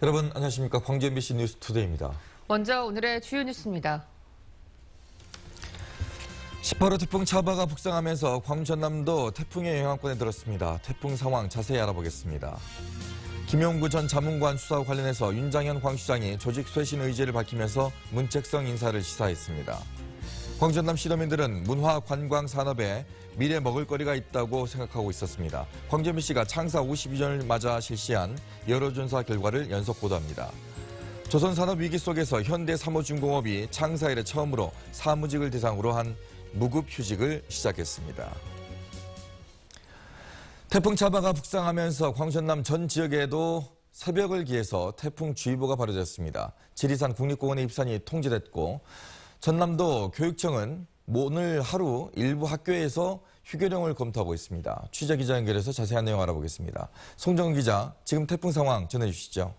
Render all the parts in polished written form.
여러분 안녕하십니까. 광주 MBC 뉴스투데이입니다. 먼저 오늘의 주요 뉴스입니다. 18호 태풍 차바가 북상하면서 광주 전남도 태풍의 영향권에 들었습니다. 태풍 상황 자세히 알아보겠습니다. 김용구 전 자문관 수사와 관련해서 윤장현 광주시장이 조직 쇄신 의지를 밝히면서 문책성 인사를 시사했습니다. 광주 전남 시도민들은 문화 관광 산업에 미래 먹을거리가 있다고 생각하고 있었습니다. 광주 MBC가 창사 52주년을 맞아 실시한 여론조사 결과를 연속 보도합니다. 조선산업 위기 속에서 현대사무중공업이 창사 이래 처음으로 사무직을 대상으로 한 무급휴직을 시작했습니다. 태풍 차바가 북상하면서 광주 전남 전 지역에도 새벽을 기해서 태풍주의보가 발효됐습니다. 지리산 국립공원의 입산이 통제됐고 전남도 교육청은 오늘 하루 일부 학교에서 휴교령을 검토하고 있습니다. 취재기자 연결해서 자세한 내용 알아보겠습니다. 송정은 기자, 지금 태풍 상황 전해주시죠.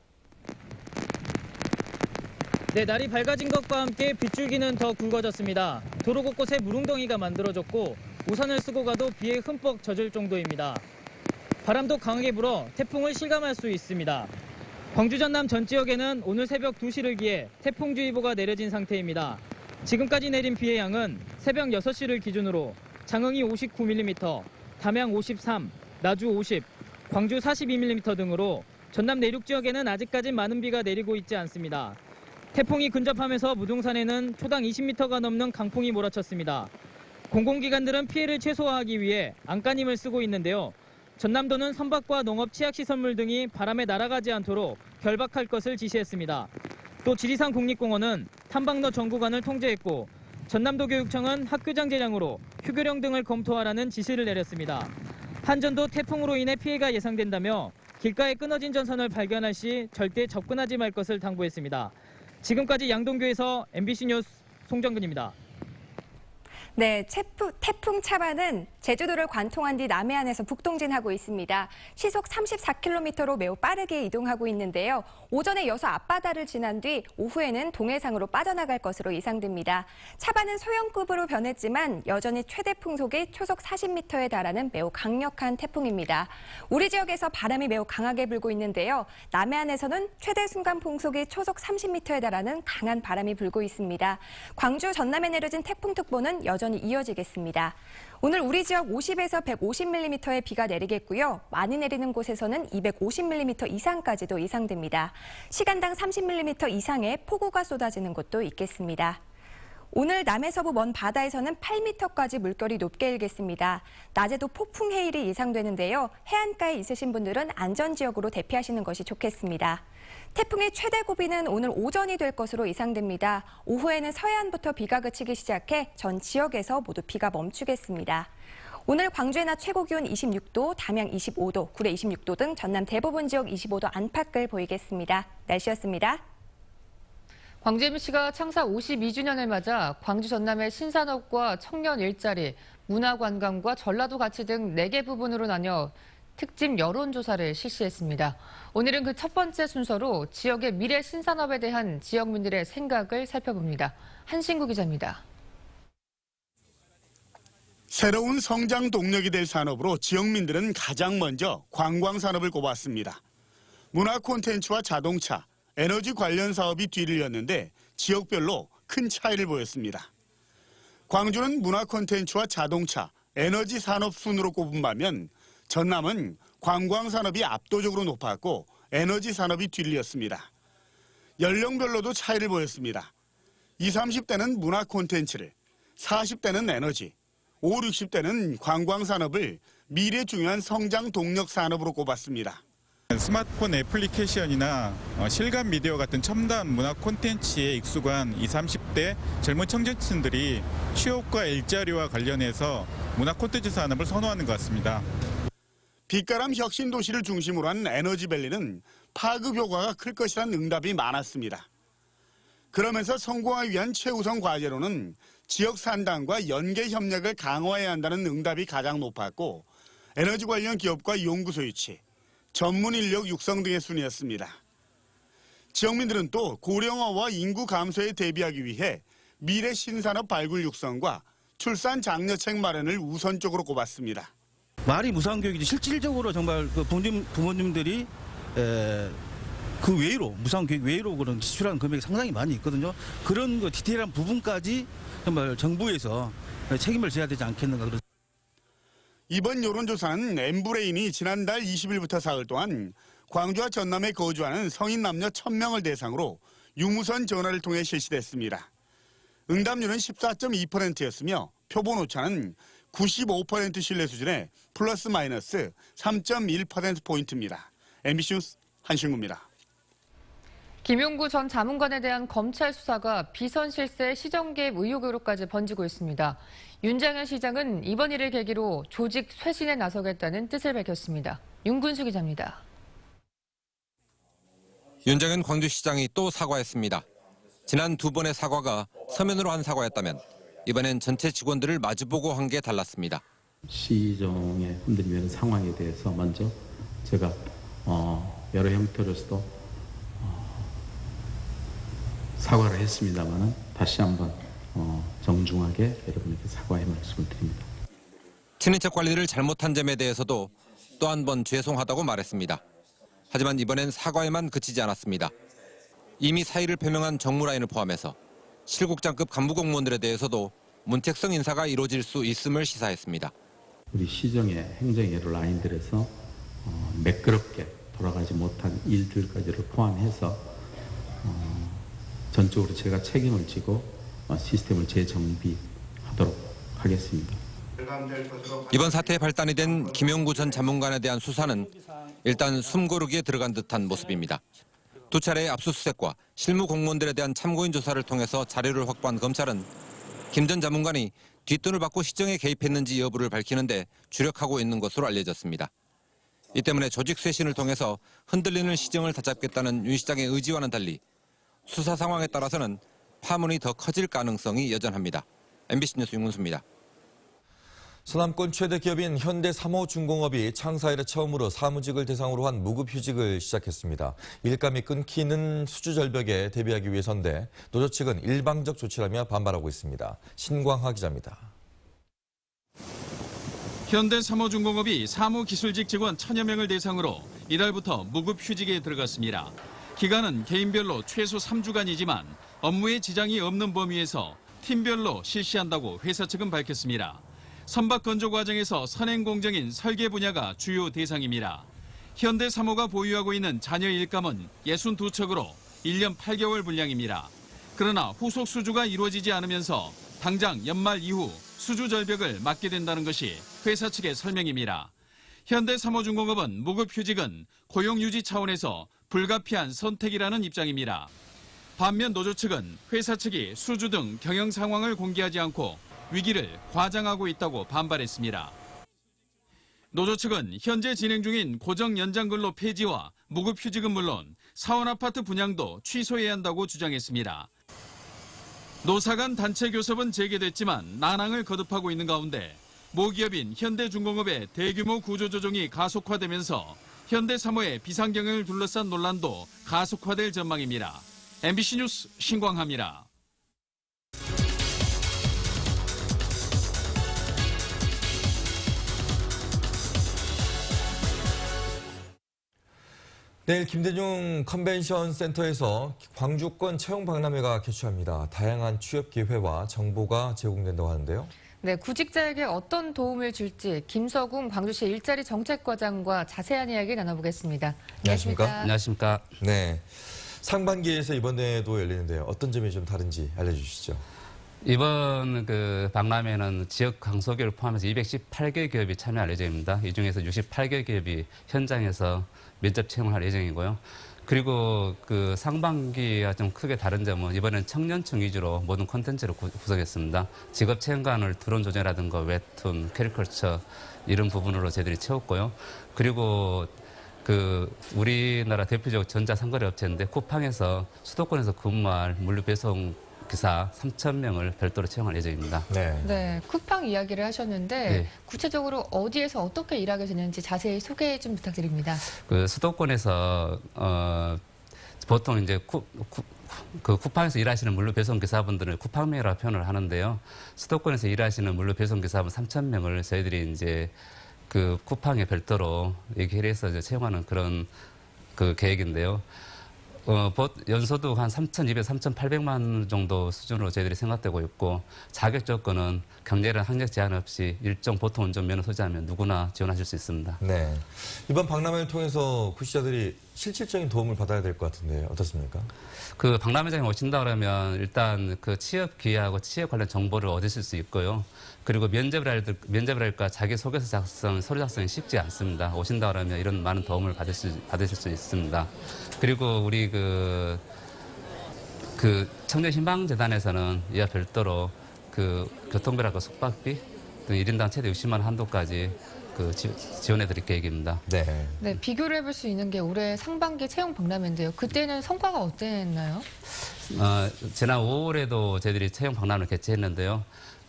네, 날이 밝아진 것과 함께 빗줄기는 더 굵어졌습니다. 도로 곳곳에 물웅덩이가 만들어졌고 우산을 쓰고 가도 비에 흠뻑 젖을 정도입니다. 바람도 강하게 불어 태풍을 실감할 수 있습니다. 광주 전남 전 지역에는 오늘 새벽 2시를 기해 태풍주의보가 내려진 상태입니다. 지금까지 내린 비의 양은 새벽 6시를 기준으로 장흥이 59mm, 담양 53, 나주 50, 광주 42mm 등으로 전남 내륙 지역에는 아직까지 많은 비가 내리고 있지 않습니다. 태풍이 근접하면서 무등산에는 초당 20m가 넘는 강풍이 몰아쳤습니다. 공공기관들은 피해를 최소화하기 위해 안간힘을 쓰고 있는데요. 전남도는 선박과 농업 치약시설물 등이 바람에 날아가지 않도록 결박할 것을 지시했습니다. 또 지리산 국립공원은 탐방로 전 구간을 통제했고 전남도 교육청은 학교장 제장으로 휴교령 등을 검토하라는 지시를 내렸습니다. 한전도 태풍으로 인해 피해가 예상된다며 길가에 끊어진 전선을 발견할 시 절대 접근하지 말 것을 당부했습니다. 지금까지 양동교에서 MBC 뉴스 송정근입니다. 네, 태풍 차바는 제주도를 관통한 뒤 남해안에서 북동진하고 있습니다. 시속 34km로 매우 빠르게 이동하고 있는데요. 오전에 여수 앞바다를 지난 뒤 오후에는 동해상으로 빠져나갈 것으로 예상됩니다. 차바는 소형급으로 변했지만 여전히 최대 풍속이 초속 40m에 달하는 매우 강력한 태풍입니다. 우리 지역에서 바람이 매우 강하게 불고 있는데요. 남해안에서는 최대 순간 풍속이 초속 30m에 달하는 강한 바람이 불고 있습니다. 광주 전남에 내려진 태풍특보는 여전히 이어지겠습니다. 오늘 우리 지역 50에서 150mm의 비가 내리겠고요. 많이 내리는 곳에서는 250mm 이상까지도 예상됩니다. 시간당 30mm 이상의 폭우가 쏟아지는 곳도 있겠습니다. 오늘 남해서부 먼 바다에서는 8m까지 물결이 높게 일겠습니다. 낮에도 폭풍 해일이 예상되는데요. 해안가에 있으신 분들은 안전지역으로 대피하시는 것이 좋겠습니다. 태풍의 최대 고비는 오늘 오전이 될 것으로 예상됩니다. 오후에는 서해안부터 비가 그치기 시작해 전 지역에서 모두 비가 멈추겠습니다. 오늘 광주의 낮 최고 기온 26도, 담양 25도, 구례 26도 등 전남 대부분 지역 25도 안팎을 보이겠습니다. 날씨였습니다. 광주 MBC가 창사 52주년을 맞아 광주 전남의 신산업과 청년 일자리, 문화관광과 전라도 가치 등 4개 부분으로 나뉘어 특집 여론조사를 실시했습니다. 오늘은 그 첫 번째 순서로 지역의 미래 신산업에 대한 지역민들의 생각을 살펴봅니다. 한신구 기자입니다. 새로운 성장 동력이 될 산업으로 지역민들은 가장 먼저 관광산업을 꼽았습니다. 문화 콘텐츠와 자동차, 에너지 관련 사업이 뒤를 이었는데 지역별로 큰 차이를 보였습니다. 광주는 문화 콘텐츠와 자동차, 에너지 산업 순으로 꼽은 반면 전남은 관광산업이 압도적으로 높았고 에너지 산업이 뒤를 이었습니다. 연령별로도 차이를 보였습니다. 20, 30대는 문화 콘텐츠를, 40대는 에너지, 50, 60대는 관광산업을 미래 중요한 성장 동력 산업으로 꼽았습니다. 스마트폰 애플리케이션이나 실감 미디어 같은 첨단 문화 콘텐츠에 익숙한 20, 30대 젊은 청년층들이 취업과 일자리와 관련해서 문화 콘텐츠 산업을 선호하는 것 같습니다. 빛가람 혁신 도시를 중심으로 한 에너지밸리는 파급 효과가 클 것이라는 응답이 많았습니다. 그러면서 성공하기 위한 최우선 과제로는 지역 산단과 연계 협력을 강화해야 한다는 응답이 가장 높았고 에너지 관련 기업과 연구소 유치, 전문 인력 육성 등의 순이었습니다. 지역민들은 또 고령화와 인구 감소에 대비하기 위해 미래 신산업 발굴 육성과 출산 장려책 마련을 우선적으로 꼽았습니다. 말이 무상교육이지 실질적으로 정말 그 부모님들이 그 외로 무상 계획 외로 그런 지출하는 금액이 상당히 많이 있거든요. 그런 그 디테일한 부분까지 정말 정부에서 책임을 져야 되지 않겠는가 그런. 이번 여론조사는 엠브레인이 지난달 20일부터 사흘 동안 광주와 전남에 거주하는 성인 남녀 1000명을 대상으로 유무선 전화를 통해 실시됐습니다. 응답률은 14.2%였으며 표본 오차는 95% 신뢰 수준의 플러스 마이너스 3.1%포인트입니다. MBC 뉴스 한신구입니다. 김용구 전 자문관에 대한 검찰 수사가 비선 실세 시정 개입 의혹으로까지 번지고 있습니다. 윤장현 시장은 이번 일을 계기로 조직 쇄신에 나서겠다는 뜻을 밝혔습니다. 윤근수 기자입니다. 윤장현 광주시장이 또 사과했습니다. 지난 두 번의 사과가 서면으로 한 사과였다면 이번엔 전체 직원들을 마주보고 한 게 달랐습니다. 시정에 흔들리는 상황에 대해서 먼저 제가 여러 형태로서도 사과를 했습니다만은 다시 한번 정중하게 여러분에게 사과의 말씀을 드립니다. 친인척 관리를 잘못한 점에 대해서도 또 한 번 죄송하다고 말했습니다. 하지만 이번엔 사과에만 그치지 않았습니다. 이미 사의를 표명한 정무라인을 포함해서 실국장급 간부 공무원들에 대해서도 문책성 인사가 이루어질 수 있음을 시사했습니다. 우리 시정의 행정 여러 라인들에서 매끄럽게 돌아가지 못한 일들까지를 포함해서 전적으로 제가 책임을 지고 시스템을 재정비하도록 하겠습니다. 이번 사태에 발단이 된 김용구 전 자문관에 대한 수사는 일단 숨고르기에 들어간 듯한 모습입니다. 두 차례의 압수수색과 실무 공무원들에 대한 참고인 조사를 통해서 자료를 확보한 검찰은 김 전 자문관이 뒷돈을 받고 시정에 개입했는지 여부를 밝히는데 주력하고 있는 것으로 알려졌습니다. 이 때문에 조직 쇄신을 통해서 흔들리는 시정을 다잡겠다는 윤 시장의 의지와는 달리 수사 상황에 따라서는 파문이 더 커질 가능성이 여전합니다. MBC 뉴스 윤근수입니다. 서남권 최대 기업인 현대삼호중공업이 창사 이래 처음으로 사무직을 대상으로 한 무급휴직을 시작했습니다. 일감이 끊기는 수주절벽에 대비하기 위해서인데 노조 측은 일방적 조치라며 반발하고 있습니다. 신광하 기자입니다. 현대삼호중공업이 사무기술직 직원 1000여 명을 대상으로 이달부터 무급휴직에 들어갔습니다. 기간은 개인별로 최소 3주간이지만 업무에 지장이 없는 범위에서 팀별로 실시한다고 회사 측은 밝혔습니다. 선박 건조 과정에서 선행 공정인 설계 분야가 주요 대상입니다. 현대삼호가 보유하고 있는 잔여 일감은 62척으로 1년 8개월 분량입니다. 그러나 후속 수주가 이루어지지 않으면서 당장 연말 이후 수주 절벽을 맞게 된다는 것이 회사 측의 설명입니다. 현대삼호중공업은 무급휴직은 고용유지 차원에서 불가피한 선택이라는 입장입니다. 반면 노조 측은 회사 측이 수주 등 경영 상황을 공개하지 않고 위기를 과장하고 있다고 반발했습니다. 노조 측은 현재 진행 중인 고정 연장 근로 폐지와 무급휴직은 물론 사원아파트 분양도 취소해야 한다고 주장했습니다. 노사 간 단체 교섭은 재개됐지만 난항을 거듭하고 있는 가운데 모기업인 현대중공업의 대규모 구조조정이 가속화되면서 현대삼호의 비상경영을 둘러싼 논란도 가속화될 전망입니다. MBC 뉴스 신광하입니다. 내일 김대중 컨벤션 센터에서 광주권 채용 박람회가 개최합니다. 다양한 취업 기회와 정보가 제공된다고 하는데요. 네, 구직자에게 어떤 도움을 줄지 김서궁 광주시 일자리 정책과장과 자세한 이야기 나눠보겠습니다. 안녕하십니까? 안녕하십니까? 네, 상반기에서 이번에도 열리는데요. 어떤 점이 좀 다른지 알려주시죠. 이번 박람회는 지역 강소기업을 포함해서 218개 기업이 참여할 예정입니다. 이 중에서 68개 기업이 현장에서 면접 채용을 할 예정이고요. 그리고 상반기와 좀 크게 다른 점은 이번엔 청년층 위주로 모든 콘텐츠를 구성했습니다. 직업 체험관을 드론 조제라든가 웹툰, 캐리컬처 이런 부분으로 저희들이 채웠고요. 그리고 우리나라 대표적 전자상거래 업체인데 쿠팡에서 수도권에서 근무할 물류 배송 기사 3,000명을 별도로 채용할 예정입니다. 네, 쿠팡 이야기를 하셨는데 네. 구체적으로 어디에서 어떻게 일하게 되는지 자세히 소개 좀 부탁드립니다. 수도권에서 보통 이제 쿠팡에서 일하시는 물류 배송 기사분들은 쿠팡명이라고 표현을 하는데요. 수도권에서 일하시는 물류 배송 기사분 3,000명을 저희들이 이제 쿠팡에 별도로 얘기를 해서 이제 채용하는 그런 계획인데요. 연소득 한 3,200, 3,800만 원 정도 수준으로 저희들이 생각되고 있고 자격 조건은 경제란 학력 제한 없이 일정 보통 운전 면허 소지하면 누구나 지원하실 수 있습니다. 네. 이번 박람회를 통해서 구시자들이 실질적인 도움을 받아야 될 것 같은데 어떻습니까? 그 박람회장에 오신다 그러면 일단 그 취업 기회하고 취업 관련 정보를 얻으실 수 있고요. 그리고 면접을 할까 자기소개서 작성, 서류 작성이 쉽지 않습니다. 오신다 그러면 이런 많은 도움을 받으실 수 있습니다. 그리고 우리 그 청년희망재단에서는 이와 별도로 그 교통비라고 숙박비 등 1인당 최대 60만 원 한도까지 지원해 드릴 계획입니다. 네. 네, 비교를 해볼 수 있는 게 올해 상반기 채용 박람회인데요. 그때는 성과가 어땠나요? 지난 5월에도 저희들이 채용 박람회를 개최했는데요.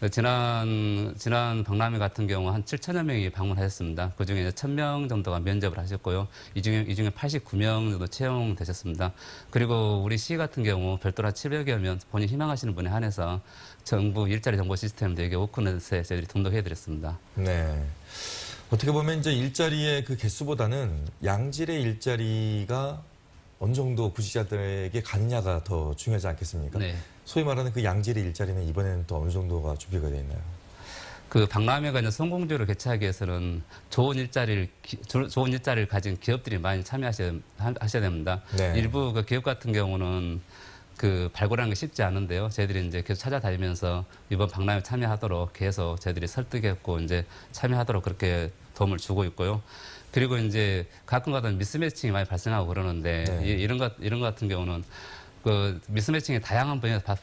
지난 박람회 같은 경우 한 7천여 명이 방문하셨습니다. 그중에 1,000명 정도가 면접을 하셨고요. 이 중에 89명 정도 채용되셨습니다. 그리고 우리 시 같은 경우 별도로 한 700여 명 본인 희망하시는 분에 한해서 정부 일자리 정보 시스템 되게 오픈해서 저희들이 등록해드렸습니다. 네. 어떻게 보면 이제 일자리의 그 개수보다는 양질의 일자리가 어느 정도 구시자들에게 가느냐가 더 중요하지 않겠습니까? 네. 소위 말하는 그 양질의 일자리는 이번에는 또 어느 정도가 준비가 되어 있나요? 그 박람회가 이제 성공적으로 개최하기 위해서는 좋은 일자리를 가진 기업들이 많이 참여하셔야 됩니다. 네. 일부 그 기업 같은 경우는 그 발굴하는 게 쉽지 않은데요. 저희들이 이제 계속 찾아다니면서 이번 박람회 참여하도록 계속 저희들이 설득했고 이제 참여하도록 그렇게 도움을 주고 있고요. 그리고 이제 가끔가다 미스매칭이 많이 발생하고 그러는데 네. 이런 것 같은 경우는 그 미스매칭이 다양한 분야에서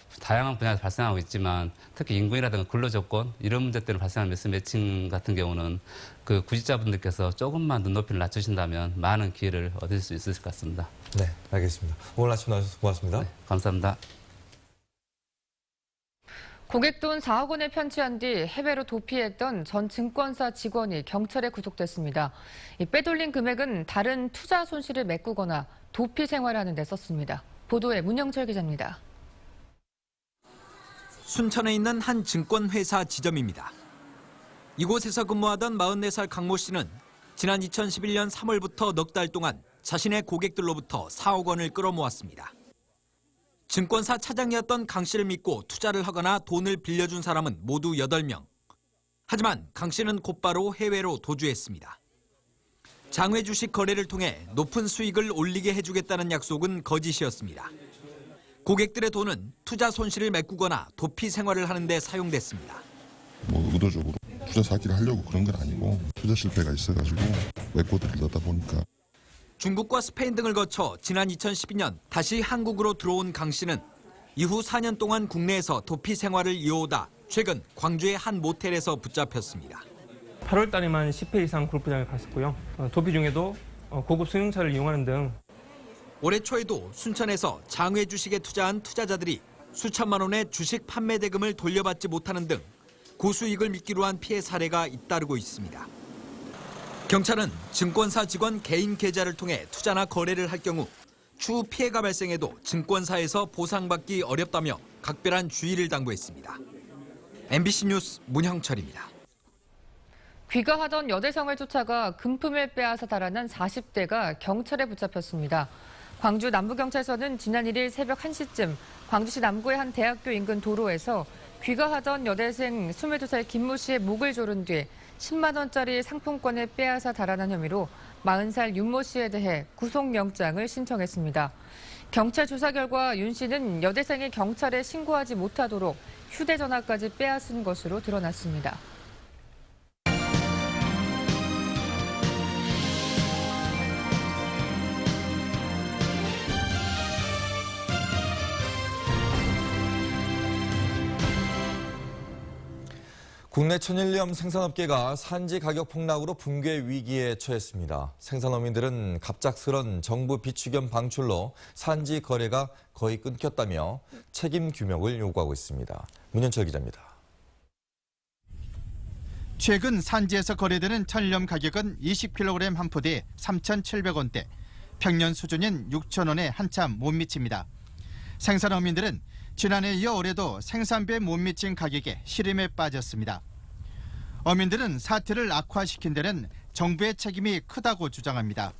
발생하고 있지만 특히 인구이라든가 근로조건 이런 문제 때문에 발생하는 미스매칭 같은 경우는 그 구직자분들께서 조금만 눈높이를 낮추신다면 많은 기회를 얻을 수 있을 것 같습니다. 네, 알겠습니다. 오늘 아침 나와주셔서 고맙습니다. 네, 감사합니다. 고객돈 4억 원을 편취한 뒤 해외로 도피했던 전 증권사 직원이 경찰에 구속됐습니다. 이 빼돌린 금액은 다른 투자 손실을 메꾸거나 도피 생활하는 데 썼습니다. 보도에 문영철 기자입니다. 순천에 있는 한 증권회사 지점입니다. 이곳에서 근무하던 44살 강모 씨는 지난 2011년 3월부터 넉 달 동안 자신의 고객들로부터 4억 원을 끌어모았습니다. 증권사 차장이었던 강 씨를 믿고 투자를 하거나 돈을 빌려준 사람은 모두 8명. 하지만 강 씨는 곧바로 해외로 도주했습니다. 장외 주식 거래를 통해 높은 수익을 올리게 해주겠다는 약속은 거짓이었습니다. 고객들의 돈은 투자 손실을 메꾸거나 도피 생활을 하는 데 사용됐습니다. 의도적으로 투자 사기를 하려고 그런 건 아니고 투자 실패가 있어가지고 메꿔드리려다 보니까. 중국과 스페인 등을 거쳐 지난 2012년 다시 한국으로 들어온 강 씨는 이후 4년 동안 국내에서 도피 생활을 이어오다 최근 광주의 한 모텔에서 붙잡혔습니다. 8월 달에만 10회 이상 골프장에 갔었고요. 도피 중에도 고급 승용차를 이용하는 등. 올해 초에도 순천에서 장외 주식에 투자한 투자자들이 수천만 원의 주식 판매 대금을 돌려받지 못하는 등 고수익을 미끼로 한 피해 사례가 잇따르고 있습니다. 경찰은 증권사 직원 개인 계좌를 통해 투자나 거래를 할 경우 추후 피해가 발생해도 증권사에서 보상받기 어렵다며 각별한 주의를 당부했습니다. MBC 뉴스 문형철입니다. 귀가하던 여대생을 쫓아가 금품을 빼앗아 달아난 40대가 경찰에 붙잡혔습니다. 광주 남부경찰서는 지난 1일 새벽 1시쯤 광주시 남구의 한 대학교 인근 도로에서 귀가하던 여대생 22살 김모 씨의 목을 조른 뒤 10만 원짜리 상품권을 빼앗아 달아난 혐의로 40살 윤모 씨에 대해 구속영장을 신청했습니다. 경찰 조사 결과 윤 씨는 여대생이 경찰에 신고하지 못하도록 휴대전화까지 빼앗은 것으로 드러났습니다. 국내 천일염 생산업계가 산지 가격 폭락으로 붕괴 위기에 처했습니다. 생산업인들은 갑작스런 정부 비축염 방출로 산지 거래가 거의 끊겼다며 책임 규명을 요구하고 있습니다. 문현철 기자입니다. 최근 산지에서 거래되는 천일염 가격은 20kg 한 포대에 3,700원대, 평년 수준인 6,000원에 한참 못 미칩니다. 생산어민들은 지난해 이어 올해도 생산비에 못 미친 가격에 시름에 빠졌습니다. 어민들은 사태를 악화시킨 데는 정부의 책임이 크다고 주장합니다.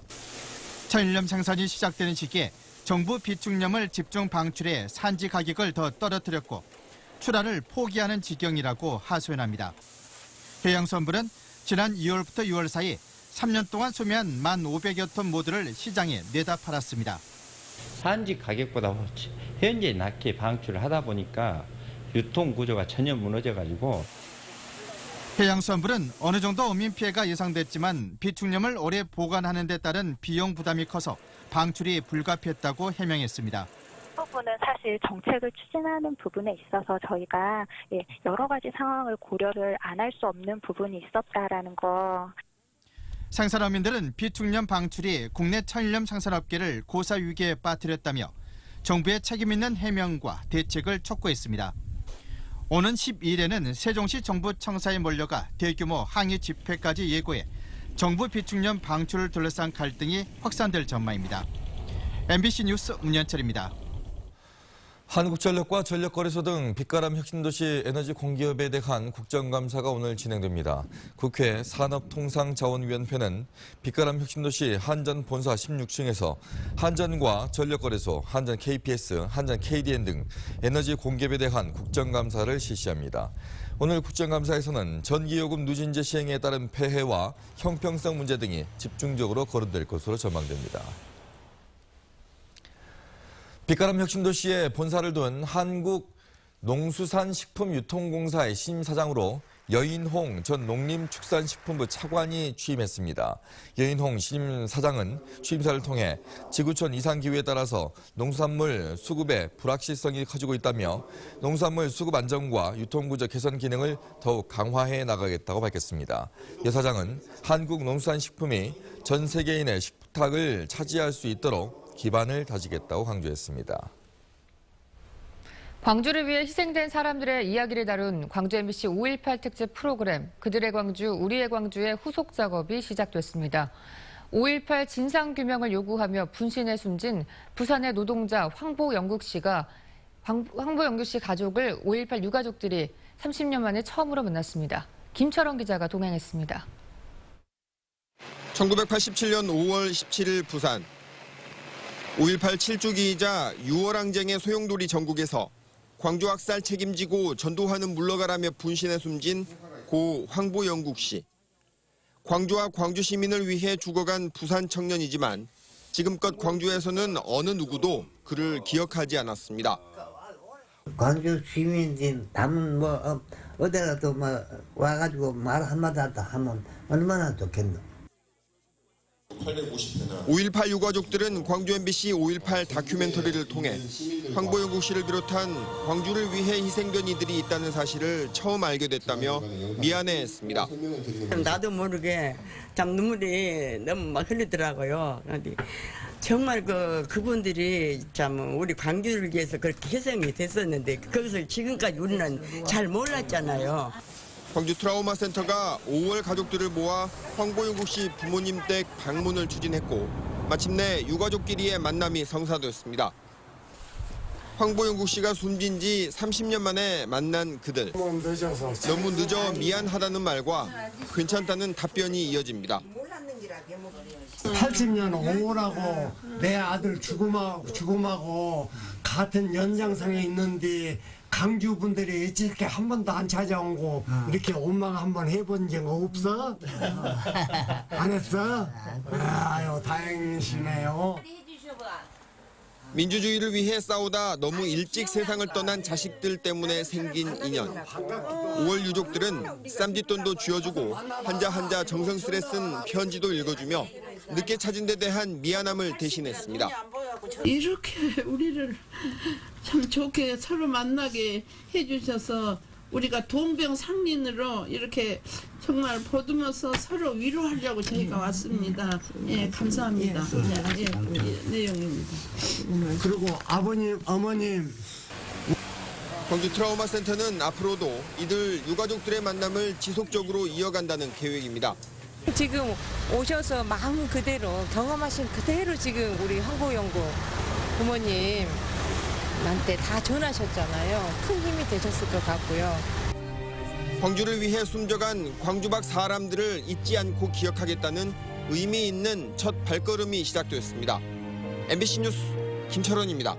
천일염 생산이 시작되는 시기에 정부 비축념을 집중 방출해 산지 가격을 더 떨어뜨렸고 출하를 포기하는 지경이라고 하소연합니다. 해양수산부는 지난 2월부터 6월 사이 3년 동안 소매한 1,500여 톤 모두를 시장에 내다 팔았습니다. 산지 가격보다 현재 낮게 방출을 하다 보니까 유통 구조가 전혀 무너져가지고 해양수산부는 어느 정도 어민 피해가 예상됐지만 비축념을 오래 보관하는 데 따른 비용 부담이 커서 방출이 불가피했다고 해명했습니다. 부분은 사실 정책을 추진하는 부분에 있어서 저희가 여러 가지 상황을 고려를 안 할 수 없는 부분이 있었다라는 거. 생산어민들은 비축념 방출이 국내 천일염 생산업계를 고사위기에 빠뜨렸다며 정부의 책임 있는 해명과 대책을 촉구했습니다. 오는 12일에는 세종시 정부청사에 몰려가 대규모 항의 집회까지 예고해 정부 비축념 방출을 둘러싼 갈등이 확산될 전망입니다. MBC 뉴스 문현철입니다. 한국전력과 전력거래소 등 빛가람 혁신도시 에너지 공기업에 대한 국정감사가 오늘 진행됩니다. 국회 산업통상자원위원회는 빛가람 혁신도시 한전 본사 16층에서 한전과 전력거래소, 한전 KPS, 한전 KDN 등 에너지 공기업에 대한 국정감사를 실시합니다. 오늘 국정감사에서는 전기요금 누진제 시행에 따른 폐해와 형평성 문제 등이 집중적으로 거론될 것으로 전망됩니다. 빛가람 혁신도시에 본사를 둔 한국농수산식품유통공사의 신임 사장으로 여인홍 전 농림축산식품부 차관이 취임했습니다. 여인홍 신임 사장은 취임사를 통해 지구촌 이상기후에 따라서 농수산물 수급의 불확실성이 커지고 있다며 농수산물 수급 안정과 유통구조 개선 기능을 더욱 강화해 나가겠다고 밝혔습니다. 여 사장은 한국농수산식품이 전 세계인의 식탁을 차지할 수 있도록 기반을 다지겠다고 강조했습니다. 광주를 위해 희생된 사람들의 이야기를 다룬 광주 MBC 5.18 특집 프로그램 그들의 광주, 우리의 광주의 후속 작업이 시작됐습니다. 5.18 진상규명을 요구하며 분신에 숨진 부산의 노동자 황보영국 씨 가족을 5.18 유가족들이 30년 만에 처음으로 만났습니다. 김철원 기자가 동행했습니다. 1987년 5월 17일 부산. 5.18 7주기이자 6월 항쟁의 소용돌이 전국에서 광주 학살 책임지고 전두환은 물러가라며 분신에 숨진 고 황보영국 씨. 광주와 광주 시민을 위해 죽어간 부산 청년이지만 지금껏 광주에서는 어느 누구도 그를 기억하지 않았습니다. 광주 시민들 남은 어디라도 와가지고 말 한마디 하면 얼마나 좋겠노. 5.18 유가족들은 광주 MBC 5.18 다큐멘터리를 통해 황보영국 씨를 비롯한 광주를 위해 희생된 이들이 있다는 사실을 처음 알게 됐다며 미안해했습니다. 나도 모르게 참 눈물이 너무 막 흘리더라고요. 정말 그분들이 참 우리 광주를 위해서 그렇게 희생이 됐었는데 그것을 지금까지 우리는 잘 몰랐잖아요. 광주 트라우마 센터가 5월 가족들을 모아 황보영국 씨 부모님 댁 방문을 추진했고 마침내 유가족끼리의 만남이 성사됐습니다. 황보영국 씨가 숨진 지 30년 만에 만난 그들. 너무 늦어 미안하다는 말과 괜찮다는 답변이 이어집니다. 80년 5월하고 내 아들 죽음하고 같은 연장선에 있는데 강주 분들이 이렇게 한 번도 안 찾아오고 이렇게 원망 한번 해본 적 없어? 안 했어? 아유 다행이시네요. 민주주의를 위해 싸우다 너무 일찍 세상을 떠난 자식들 때문에 생긴 인연. 5월 유족들은 쌈짓돈도 쥐어주고 한자 정성스레 쓴 편지도 읽어주며 늦게 찾은 데 대한 미안함을 대신했습니다. 이렇게 우리를 참 좋게 서로 만나게 해주셔서 우리가 동병상련으로 이렇게 정말 보듬어서 서로 위로하려고 저희가 왔습니다. 예, 감사합니다. 예, 내용입니다. 그리고 아버님, 어머님. 광주 트라우마 센터는 앞으로도 이들 유가족들의 만남을 지속적으로 이어간다는 계획입니다. 지금 오셔서 마음 그대로 경험하신 그대로 지금 우리 황보영국 부모님한테 다 전하셨잖아요. 큰 힘이 되셨을 것 같고요. 광주를 위해 숨져간 광주 밖 사람들을 잊지 않고 기억하겠다는 의미 있는 첫 발걸음이 시작됐습니다. MBC 뉴스 김철원입니다.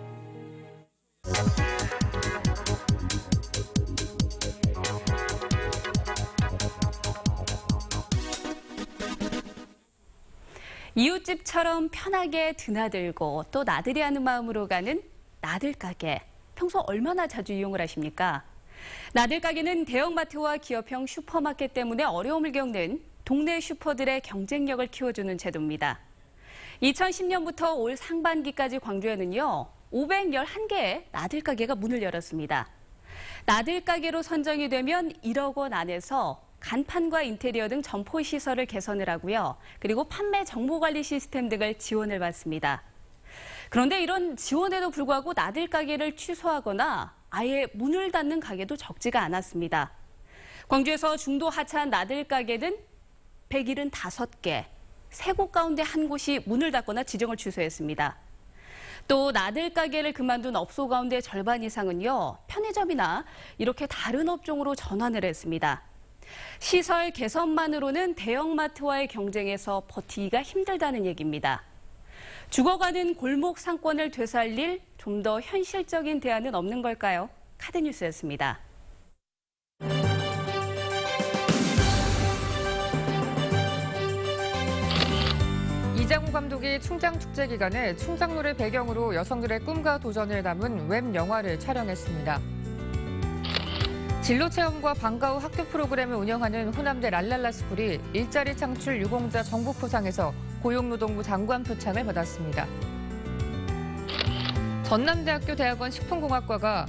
이웃집처럼 편하게 드나들고 또 나들이 하는 마음으로 가는 나들가게. 평소 얼마나 자주 이용을 하십니까? 나들가게는 대형마트와 기업형 슈퍼마켓 때문에 어려움을 겪는 동네 슈퍼들의 경쟁력을 키워주는 제도입니다. 2010년부터 올 상반기까지 광주에는요, 511개의 나들가게가 문을 열었습니다. 나들가게로 선정이 되면 1억 원 안에서 간판과 인테리어 등 점포 시설을 개선을 하고요. 그리고 판매 정보관리 시스템 등을 지원을 받습니다. 그런데 이런 지원에도 불구하고 나들가게를 취소하거나 아예 문을 닫는 가게도 적지가 않았습니다. 광주에서 중도 하차한 나들가게는 175개, 3곳 가운데 한 곳이 문을 닫거나 지정을 취소했습니다. 또 나들가게를 그만둔 업소 가운데 절반 이상은요, 편의점이나 이렇게 다른 업종으로 전환을 했습니다. 시설 개선만으로는 대형마트와의 경쟁에서 버티기가 힘들다는 얘기입니다. 죽어가는 골목 상권을 되살릴 좀 더 현실적인 대안은 없는 걸까요? 카드뉴스였습니다. 이장우 감독이 충장축제 기간에 충장로를 배경으로 여성들의 꿈과 도전을 담은 웹 영화를 촬영했습니다. 진로체험과 방과 후 학교 프로그램을 운영하는 호남대 랄랄라스쿨이 일자리 창출 유공자 정부포상에서 고용노동부 장관 표창을 받았습니다. 전남대학교 대학원 식품공학과가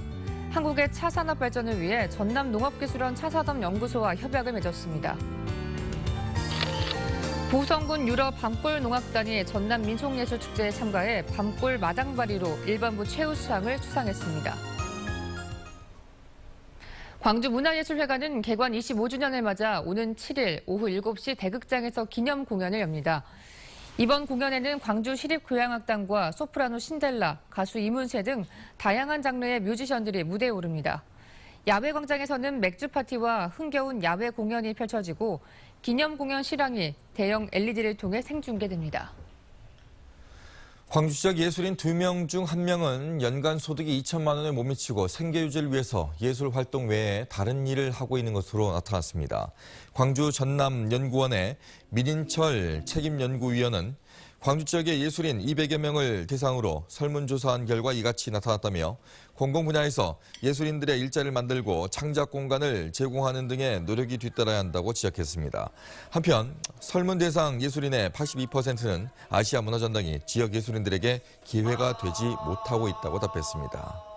한국의 차산업 발전을 위해 전남농업기술원 차산업연구소와 협약을 맺었습니다. 보성군 유럽 밤골농악단이 전남 민속예술축제에 참가해 밤골 마당바리로 일반부 최우수상을 수상했습니다. 광주문화예술회관은 개관 25주년을 맞아 오는 7일 오후 7시 대극장에서 기념 공연을 엽니다. 이번 공연에는 광주시립교향악단과 소프라노 신델라, 가수 이문세 등 다양한 장르의 뮤지션들이 무대에 오릅니다. 야외광장에서는 맥주 파티와 흥겨운 야외 공연이 펼쳐지고 기념 공연 실황이 대형 LED를 통해 생중계됩니다. 광주 지역 예술인 2명 중 1명은 연간 소득이 2천만 원에 못 미치고 생계 유지를 위해서 예술 활동 외에 다른 일을 하고 있는 것으로 나타났습니다. 광주 전남연구원의 민인철 책임연구위원은 광주 지역의 예술인 200여 명을 대상으로 설문조사한 결과 이같이 나타났다며 공공 분야에서 예술인들의 일자리를 만들고 창작 공간을 제공하는 등의 노력이 뒤따라야 한다고 지적했습니다. 한편 설문 대상 예술인의 82%는 아시아 문화전당이 지역 예술인들에게 기회가 되지 못하고 있다고 답했습니다.